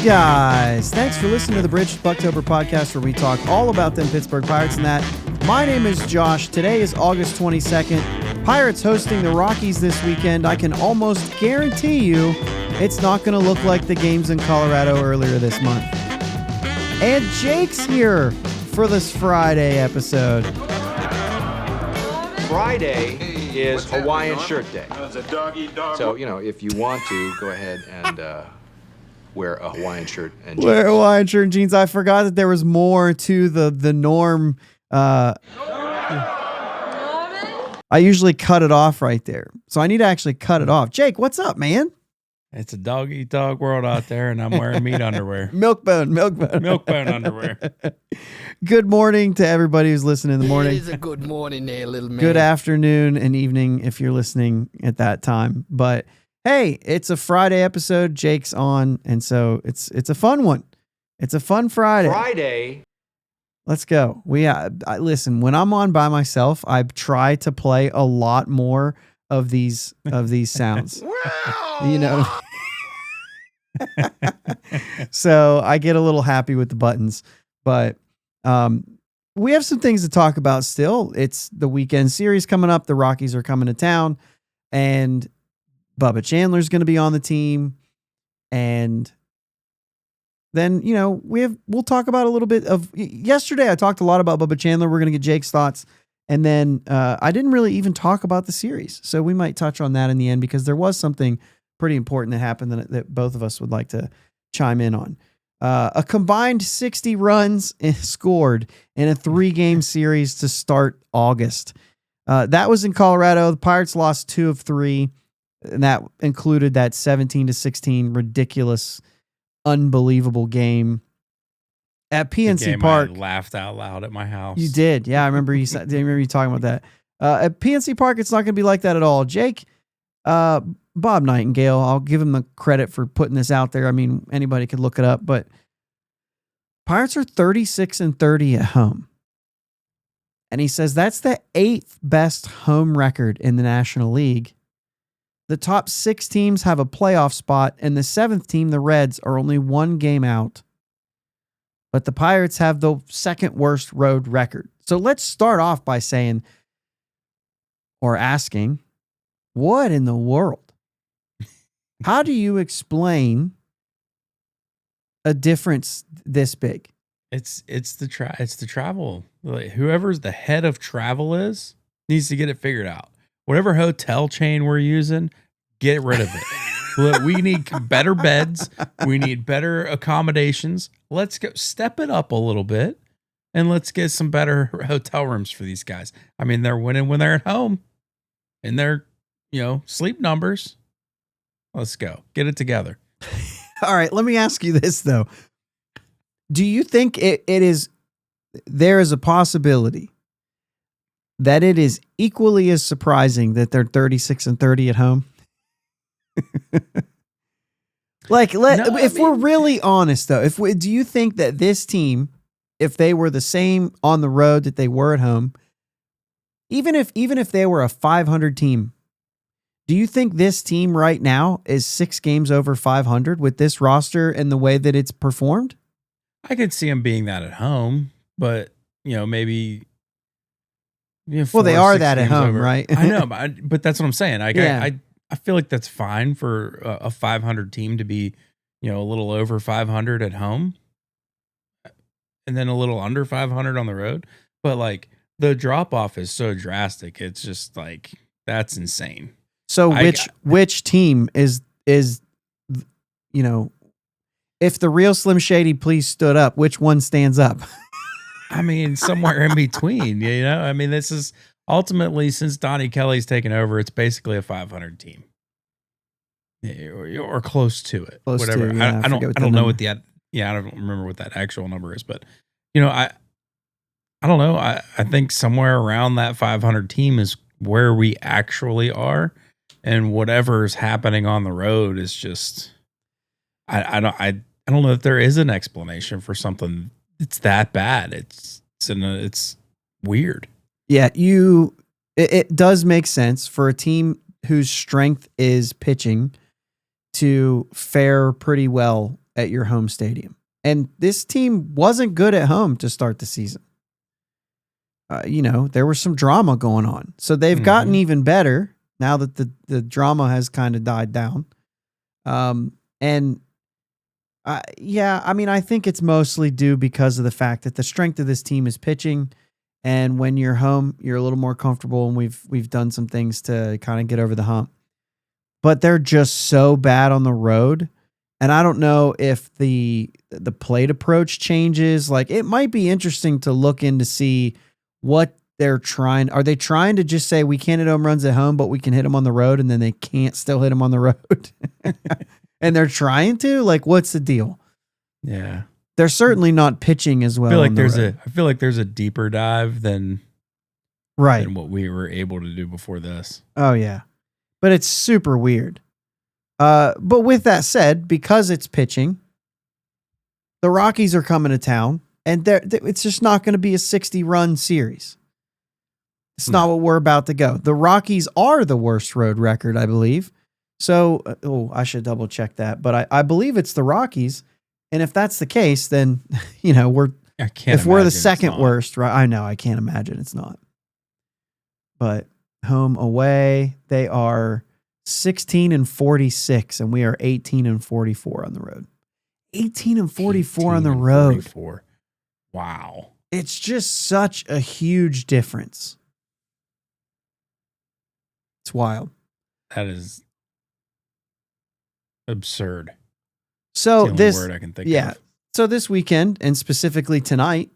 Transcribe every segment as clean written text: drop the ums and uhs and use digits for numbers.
Greetings, guys. Thanks for listening to the Buctober podcast where we talk all about them Pittsburgh Pirates and that. My name is Josh. Today is August 22nd. Pirates hosting the Rockies this weekend. I can almost guarantee you it's not going to look like the games in Colorado earlier this month. And Jake's here for this Friday episode. Friday is Hawaiian Shirt Day. So, if you want to, go ahead and wear a Hawaiian shirt and jeans. Wear a Hawaiian shirt and jeans. I forgot that there was more to the norm. I usually cut it off right there. So I need to actually cut it off. Jake, what's up, man? It's a dog-eat-dog world out there, and I'm wearing meat underwear. Milk-bone underwear. Good morning to everybody who's listening in the morning. It is a good morning there, little man. Good afternoon and evening if you're listening at that time. But hey, it's a Friday episode. Jake's on, and so it's a fun one. It's a fun Friday. Let's go. Listen, when I'm on by myself, I try to play a lot more of these sounds. So I get a little happy with the buttons, but we have some things to talk about still. It's the weekend series coming up. The Rockies are coming to town, and Bubba Chandler's going to be on the team. And then, we'll talk about a little bit of yesterday. I talked a lot about Bubba Chandler. We're going to get Jake's thoughts. And then I didn't really even talk about the series. So we might touch on that in the end because there was something pretty important that happened that both of us would like to chime in on. A combined 60 runs scored in a 3-game series to start August. That was in Colorado. The Pirates lost 2 of 3, and that included that 17-16 ridiculous, unbelievable game at PNC Park. I laughed out loud at my house. You did. Yeah, I remember you talking about that. At PNC Park, it's not going to be like that at all. Jake, Bob Nightingale, I'll give him the credit for putting this out there. I mean, anybody could look it up, but Pirates are 36-30 at home. And he says that's the 8th best home record in the National League. The top 6 teams have a playoff spot, and the 7th team, the Reds, are only 1 game out. But the Pirates have the 2nd worst road record. So let's start off by saying, or asking, what in the world? How do you explain a difference this big? It's the travel. Like, whoever's the head of travel needs to get it figured out. Whatever hotel chain we're using, get rid of it. Look, we need better beds. We need better accommodations. Let's go step it up a little bit, and let's get some better hotel rooms for these guys. I mean, they're winning when they're at home, and their sleep numbers. Let's go. Get it together. All right. Let me ask you this, though. Do you think there is a possibility that it is equally as surprising that they're 36-30 at home? We're really honest, though, do you think that this team, if they were the same on the road that they were at home, even if they were a 500 team, do you think this team right now is 6 games over 500 with this roster and the way that it's performed? I could see them being that at home, but maybe. Well, they are that at home, right? I know, but that's what I'm saying. I feel like that's fine for a 500 team to be, a little over 500 at home, and then a little under 500 on the road. But like the drop off is so drastic, it's just like that's insane. So which team is if the real Slim Shady please stood up, which one stands up? I mean, somewhere in between, I mean, this is ultimately, since Donnie Kelly's taken over, it's basically a 500 team, or close to it. Whatever. I don't know what I don't remember what that actual number is, but I don't know. I think somewhere around that 500 team is where we actually are, and whatever's happening on the road is just. I don't know if there is an explanation for something. It's that bad. It's weird. Yeah, it does make sense for a team whose strength is pitching to fare pretty well at your home stadium. And this team wasn't good at home to start the season. There was some drama going on. So they've gotten even better now that the drama has kind of died down. I think it's mostly due because of the fact that the strength of this team is pitching. And when you're home, you're a little more comfortable, and we've done some things to kind of get over the hump. But they're just so bad on the road. And I don't know if the plate approach changes. Like, it might be interesting to look in to see what they're trying. Are they trying to just say we can't hit home runs at home, but we can hit them on the road, and then they can't still hit them on the road? And they're trying to? Like, what's the deal? Yeah. They're certainly not pitching as well. I feel like there's a deeper dive than what we were able to do before this. Oh, yeah. But it's super weird. But with that said, because it's pitching, the Rockies are coming to town, and it's just not going to be a 60-run series. It's not what we're about to go. The Rockies are the worst road record, I believe. So, I should double check that, but I believe it's the Rockies. And if that's the case, then, we're the second worst, right? I know, I can't imagine it's not. But home, away, they are 16-46, and we are 18-44 on the road. 18-44 on the road. 44. Wow. It's just such a huge difference. It's wild. That is absurd. So That's the only word I can think of. So this weekend, and specifically tonight,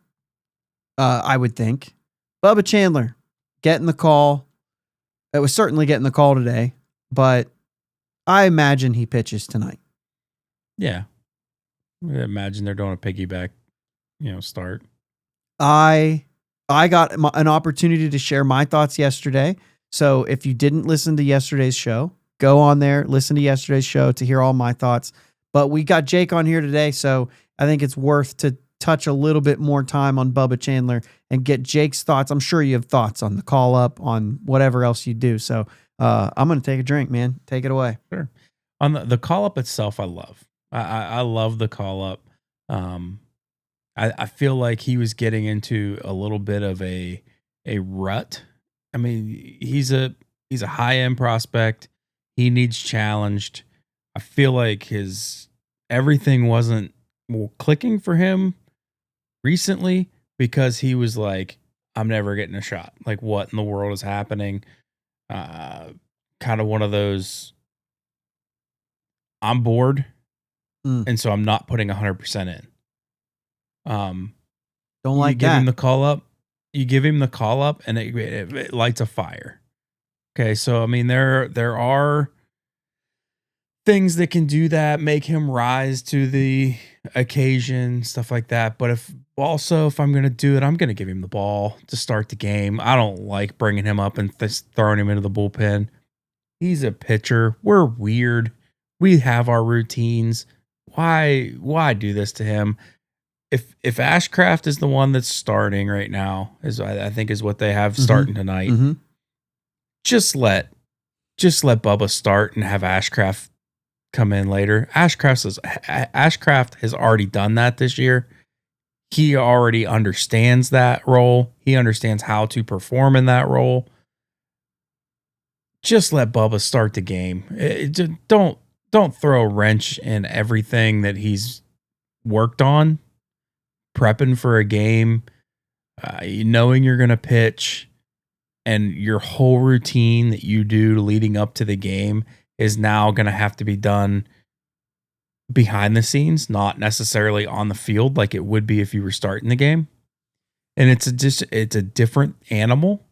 I would think Bubba Chandler getting the call. It was certainly getting the call today, but I imagine he pitches tonight. Yeah. I imagine they're doing a piggyback, start. I got an opportunity to share my thoughts yesterday. So if you didn't listen to yesterday's show, go on there, listen to yesterday's show to hear all my thoughts. But we got Jake on here today, so I think it's worth to touch a little bit more time on Bubba Chandler and get Jake's thoughts. I'm sure you have thoughts on the call up, on whatever else you do. So I'm going to take a drink, man. Take it away. Sure. On the call up itself, I love. I love the call up. I feel like he was getting into a little bit of a rut. I mean, he's a high end prospect. He needs challenged. I feel like everything wasn't clicking for him recently because he was like, I'm never getting a shot. Like, what in the world is happening? Kind of one of those, I'm bored. And so I'm not putting 100% in. Don't like give that. Him the call up. You give him the call up, and it lights a fire. Okay, so I mean, there are things that can do that, make him rise to the occasion, stuff like that. But if I'm going to do it, I'm going to give him the ball to start the game. I don't like bringing him up and throwing him into the bullpen. He's a pitcher. We're weird. We have our routines. Why do this to him? If Ashcraft is the one that's starting right now, I think is what they have starting tonight. Mm-hmm. Just let Bubba start and have Ashcraft come in later. Ashcraft has already done that this year. He already understands that role. He understands how to perform in that role. Just let Bubba start the game. Don't throw a wrench in everything that he's worked on, prepping for a game, knowing you're going to pitch, and your whole routine that you do leading up to the game is now going to have to be done behind the scenes, not necessarily on the field like it would be if you were starting the game. And it's a different animal.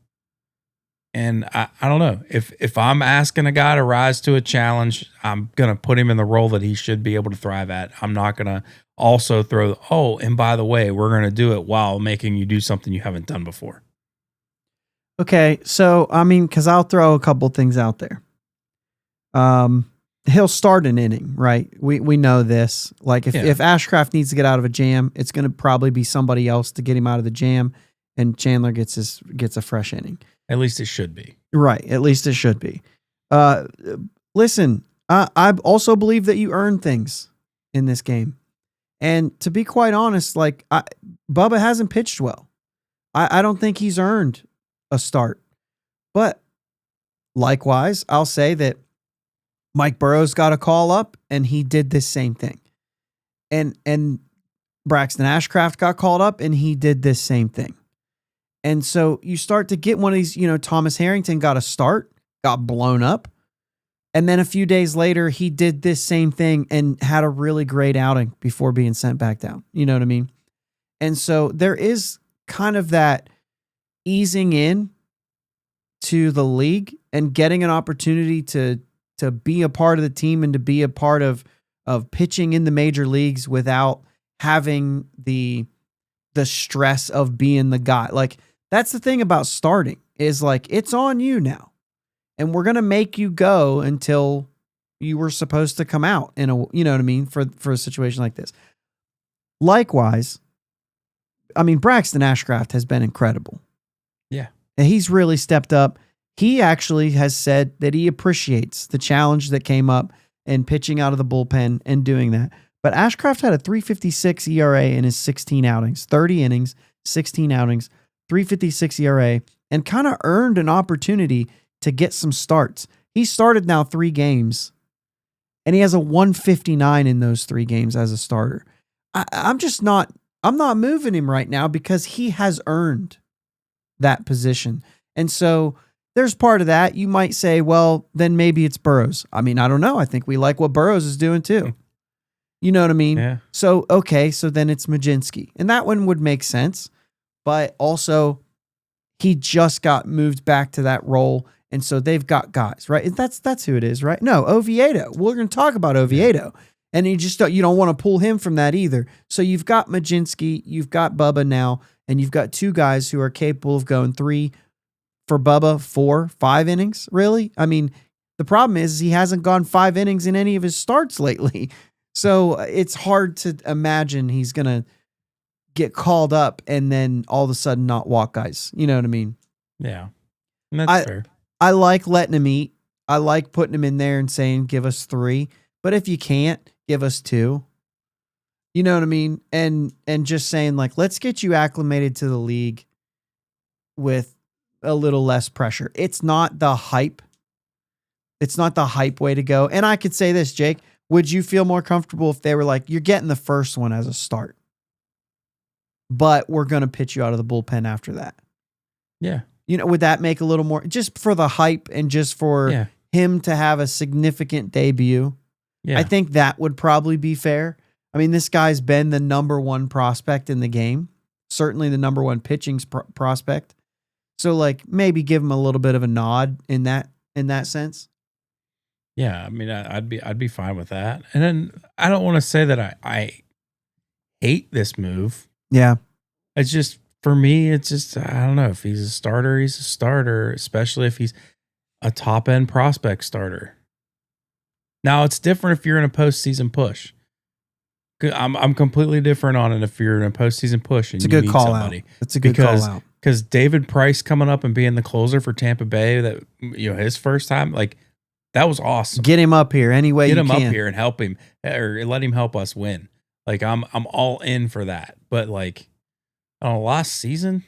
And I don't know, if I'm asking a guy to rise to a challenge, I'm going to put him in the role that he should be able to thrive at. I'm not going to also throw, and by the way, we're going to do it while making you do something you haven't done before. Okay. So, I mean, cause I'll throw a couple things out there. He'll start an inning, right? We know this. Like if Ashcraft needs to get out of a jam, it's going to probably be somebody else to get him out of the jam, and Chandler gets a fresh inning. At least it should be. Right. At least it should be. Listen, I also believe that you earn things. in this game. And to be quite honest, like Bubba hasn't pitched well. I don't think he's earned a start. But likewise, I'll say that Mike Burrows got a call up and he did this same thing. And Braxton Ashcraft got called up and he did this same thing. And so you start to get one of these, Thomas Harrington got a start, got blown up. And then a few days later, he did this same thing and had a really great outing before being sent back down. You know what I mean? And so there is kind of that easing in to the league and getting an opportunity to be a part of the team and to be a part of pitching in the major leagues without having the stress of being the guy. Like, that's the thing about starting is like, it's on you now. And we're going to make you go until you were supposed to come out in a, you know what I mean? For a situation like this. Likewise, I mean, Braxton Ashcraft has been incredible. Yeah. And he's really stepped up. He actually has said that he appreciates the challenge that came up and pitching out of the bullpen and doing that. But Ashcraft had a 3.56 ERA in his 16 outings, 30 innings, 16 outings, 3.56 ERA, and kind of earned an opportunity to get some starts. He started now 3 games, and he has a 159 in those 3 games as a starter. I'm not moving him right now because he has earned that position. And so there's part of that. You might say, well, then maybe it's Burrows. I mean, I don't know. I think we like what Burrows is doing too. You know what I mean? Yeah. So, okay, so then it's Majinski. And that one would make sense. But also, he just got moved back to that role. And so they've got guys, right? That's who it is, right? No, Oviedo. We're going to talk about Oviedo. And you don't want to pull him from that either. So you've got Majinski, you've got Bubba now, and you've got 2 guys who are capable of going 3 for Bubba, 4, 5 innings, really? I mean, the problem is he hasn't gone 5 innings in any of his starts lately. So it's hard to imagine he's going to get called up and then all of a sudden not walk guys. You know what I mean? Yeah. And that's fair. I like letting him eat. I like putting him in there and saying, give us 3. But if you can't, give us 2. You know what I mean? And just saying, like, let's get you acclimated to the league with a little less pressure. It's not the hype. It's not the hype way to go. And I could say this, Jake, would you feel more comfortable if they were like, you're getting the first one as a start, but we're going to pitch you out of the bullpen after that? Yeah. Would that make a little more, just for the hype and just for him to have a significant debut? Yeah. I think that would probably be fair. I mean, this guy's been the number 1 prospect in the game, certainly the number 1 pitching prospect. So, like, maybe give him a little bit of a nod in that sense. Yeah, I mean, I'd be fine with that. And then I don't want to say that I hate this move. Yeah, it's just, for me, it's just, I don't know, if he's a starter, he's a starter, especially if he's a top end prospect starter. Now it's different if you're in a postseason push. I'm completely different on it if you're in a postseason push and it's a good call out. It's a good call out because David Price coming up and being the closer for Tampa Bay, that his first time, like, that was awesome. Get him up here anyway. Get him up here and help him, or let him help us win. Like, I'm all in for that. But like, last season,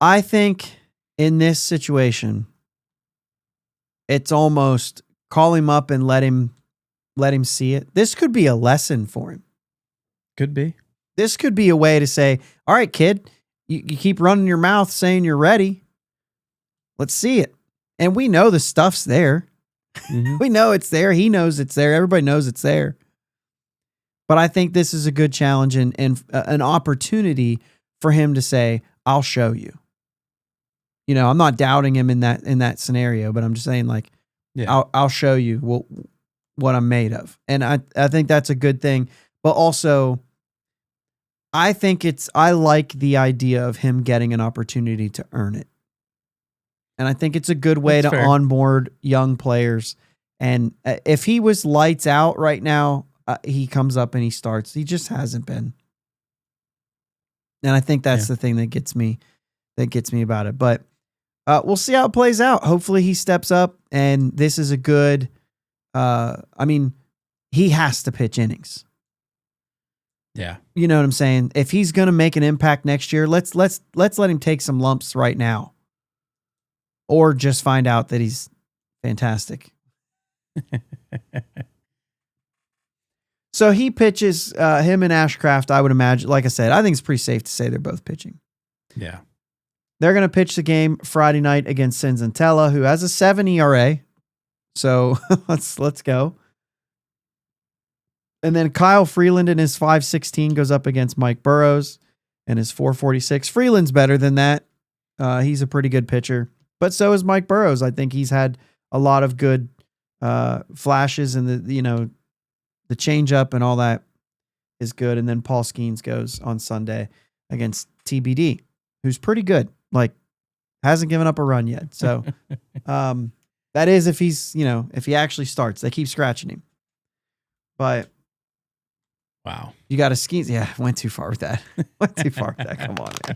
I think in this situation, it's almost call him up and let him see it. This could be a lesson for him. Could be. This could be a way to say, all right, kid, you keep running your mouth saying you're ready. Let's see it. And we know the stuff's there. Mm-hmm. We know it's there. He knows it's there. Everybody knows it's there. But I think this is a good challenge and an opportunity for him to say, I'll show you. I'm not doubting him in that scenario, but I'm just saying, like, I'll show you what I'm made of. And I think that's a good thing. But also, I like the idea of him getting an opportunity to earn it. And I think it's a good way to onboard young players. And if he was lights out right now, he comes up and he starts. He just hasn't been. And I think that's the thing that gets me about it. But we'll see how it plays out. Hopefully he steps up, and this is a good, he has to pitch innings. Yeah. You know what I'm saying? If he's going to make an impact next year, let's let him take some lumps right now. Or just find out that he's fantastic. So he pitches him and Ashcraft, I would imagine. Like I said, I think it's pretty safe to say they're both pitching. Yeah. They're going to pitch the game Friday night against Cincinnati, who has a 7 ERA. So let's go. And then Kyle Freeland in his 5.16 goes up against Mike Burrows and his 4.46. Freeland's better than that. He's a pretty good pitcher, but so is Mike Burrows. I think he's had a lot of good flashes, and the changeup and all that is good. And then Paul Skeens goes on Sunday against TBD, who's pretty good. Like, hasn't given up a run yet. So that is if he's, if he actually starts. They keep scratching him. But wow. You got a Skeens. Yeah, went too far with that. Went too far with that. Come on, man.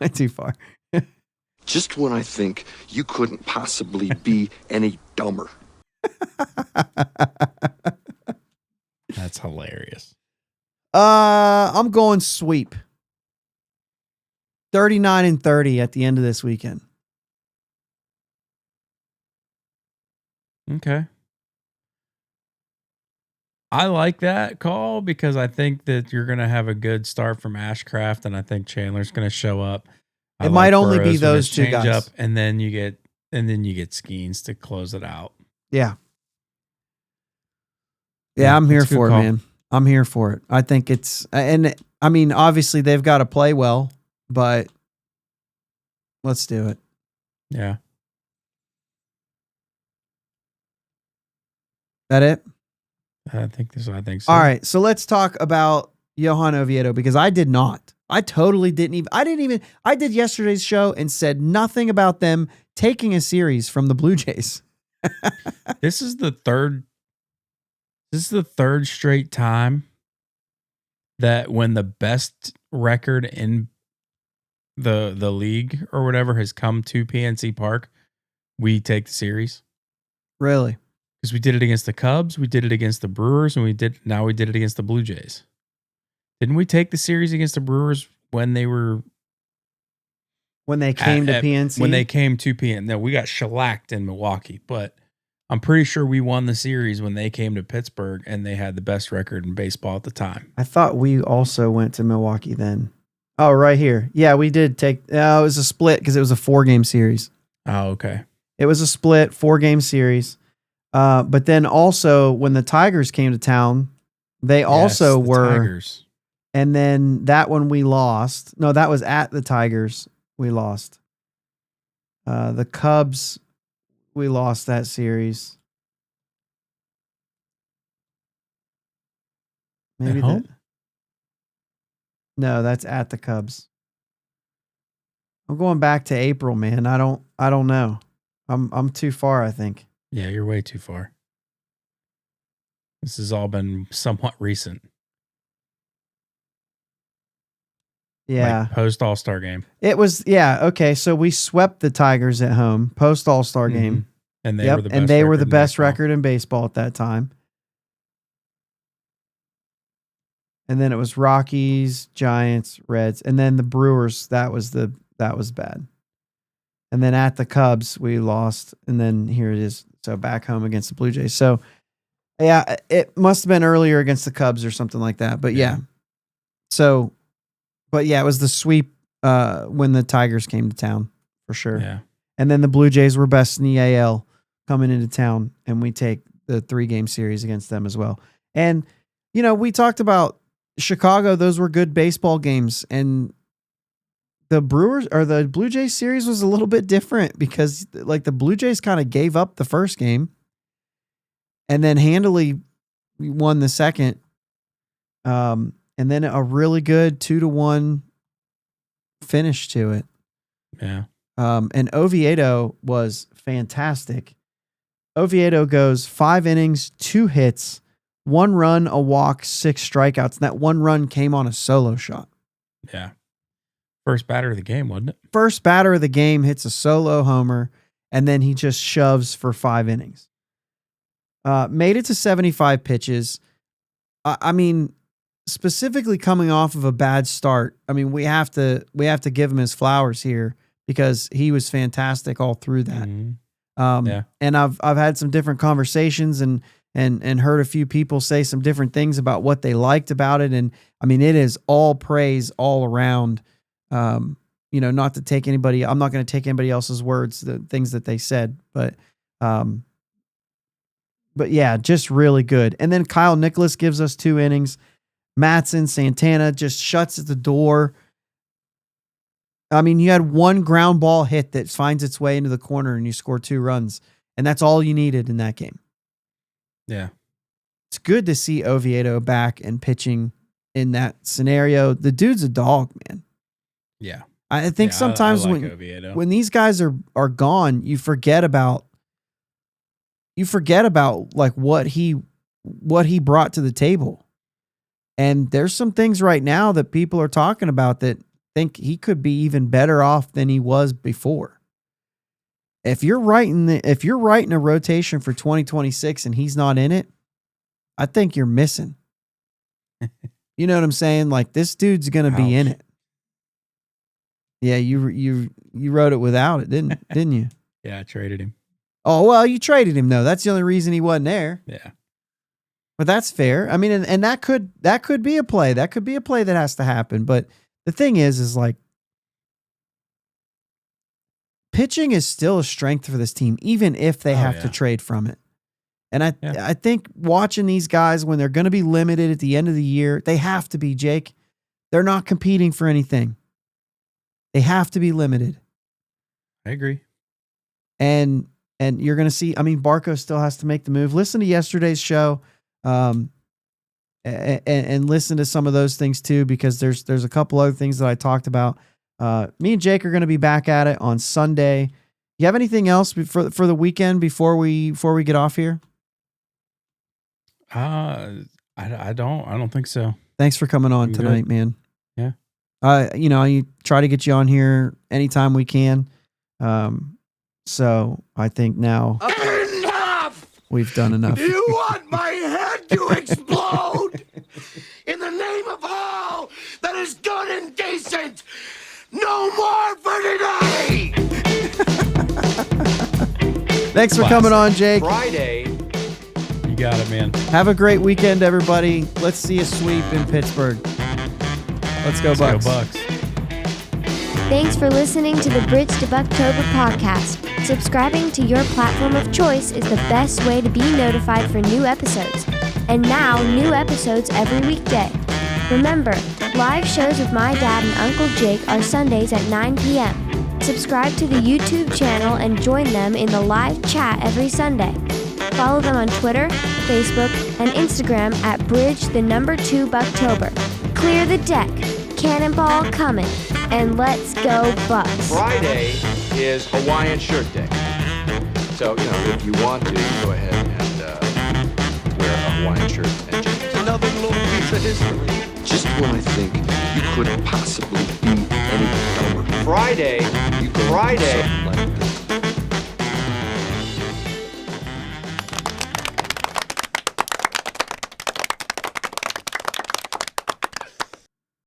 Went too far. Just when I think you couldn't possibly be any dumber. That's hilarious. I'm going sweep. 39-30 at the end of this weekend. Okay. I like that call because I think that you're going to have a good start from Ashcraft, and I think Chandler's going to show up. It might only be those two guys. Up, and then you get Skeens to close it out. Yeah. Yeah, I'm here for it, man. I'm here for it. I think it's, and I mean, obviously they've got to play well, but let's do it. Yeah. That it? I think so. All right. So let's talk about Johan Oviedo, because I did not. I totally didn't even, I did yesterday's show and said nothing about them taking a series from the Blue Jays. This is the third straight time that when the best record in the league or whatever has come to PNC Park, we take the series. Really? Because we did it against the Cubs, we did it against the Brewers, and we did it against the Blue Jays. Didn't we take the series against the Brewers when they came to PNC? When they came to PNC. No, we got shellacked in Milwaukee, but I'm pretty sure we won the series when they came to Pittsburgh and they had the best record in baseball at the time. I thought we also went to Milwaukee then. Oh, right here. Yeah, we did take, it was a split because it was a 4-game series. Oh, okay. It was a split 4-game series. But then also when the Tigers came to town, they also were. Tigers. And then that one we lost. No, that was at the Tigers. We lost. The Cubs, we lost that series. Maybe at home? No, that's at the Cubs. I'm going back to April, man. I don't know. I'm too far, I think. Yeah, you're way too far. This has all been somewhat recent. Yeah. Like post All-Star game. It was, yeah. Okay. So we swept the Tigers at home post All-Star game. And they were the best record in baseball at that time. And then it was Rockies, Giants, Reds, and then the Brewers. That was bad. And then at the Cubs, we lost. And then here it is. So back home against the Blue Jays. So yeah, it must have been earlier against the Cubs or something like that. But yeah. So, but yeah, it was the sweep when the Tigers came to town for sure. Yeah. And then the Blue Jays were best in the AL coming into town, and we take the 3-game series against them as well. And, we talked about Chicago. Those were good baseball games, and the Brewers or the Blue Jays series was a little bit different because like the Blue Jays kind of gave up the first game and then handily won the second. And then a really good 2-1 finish to it. Yeah. And Oviedo was fantastic. Oviedo goes 5 innings, 2 hits, 1 run, a walk, 6 strikeouts. And that 1 run came on a solo shot. Yeah. First batter of the game, wasn't it? First batter of the game hits a solo homer, and then he just shoves for 5 innings. Made it to 75 pitches. I mean, specifically coming off of a bad start. I mean, we have to give him his flowers here because he was fantastic all through that. Yeah. And I've had some different conversations and heard a few people say some different things about what they liked about it. And I mean, it is all praise all around. Not to take I'm not going to take anybody else's words, the things that they said, but yeah, just really good. And then Kyle Nicholas gives us 2 innings. Mattson, Santana just shuts at the door. I mean, you had one ground ball hit that finds its way into the corner and you score 2 runs. And that's all you needed in that game. Yeah. It's good to see Oviedo back and pitching in that scenario. The dude's a dog, man. Yeah. I think sometimes I like Oviedo. when these guys are gone, you forget about like what he brought to the table. And there's some things right now that people are talking about that think he could be even better off than he was before. If you're writing a rotation for 2026 and he's not in it, I think you're missing. You know what I'm saying? Like, this dude's going to be in it. Yeah, you wrote it without it, didn't you? Yeah, I traded him. Oh, well, you traded him though. That's the only reason he wasn't there. Yeah. But that's fair. I mean, and that could be a play. That could be a play that has to happen. But the thing is like, pitching is still a strength for this team, even if they have to trade from it. And I think watching these guys when they're going to be limited at the end of the year, they have to be, Jake. They're not competing for anything. They have to be limited. I agree. And you're going to see, I mean, Barco still has to make the move. Listen to yesterday's show. And listen to some of those things too, because there's a couple other things that I talked about. Me and Jake are going to be back at it on Sunday. You have anything else for the weekend before we get off here? I don't think so. Thanks for coming on tonight, man. Yeah. You try to get you on here anytime we can. So I think now Enough! we've done enough. You want my head to explode? In the name of all that is good and decent, no more for today! Thanks for coming on, Jake. Friday. You got it, man. Have a great weekend, everybody. Let's see a sweep in Pittsburgh. Let's go, Bucs. Go Bucs. Thanks for listening to the Bridge to Buctober podcast. Subscribing to your platform of choice is the best way to be notified for new episodes. And now, new episodes every weekday. Remember, live shows with my dad and Uncle Jake are Sundays at 9 p.m. Subscribe to the YouTube channel and join them in the live chat every Sunday. Follow them on Twitter, Facebook, and Instagram at Bridge2 Buctober. Clear the deck. Cannonball coming. And let's go Bucs. Friday is Hawaiian Shirt Day. So, if you want to, go ahead and wear a Hawaiian shirt and jeans. Another little piece of history. Just when I think you couldn't possibly be any dumber. Friday. You go do something like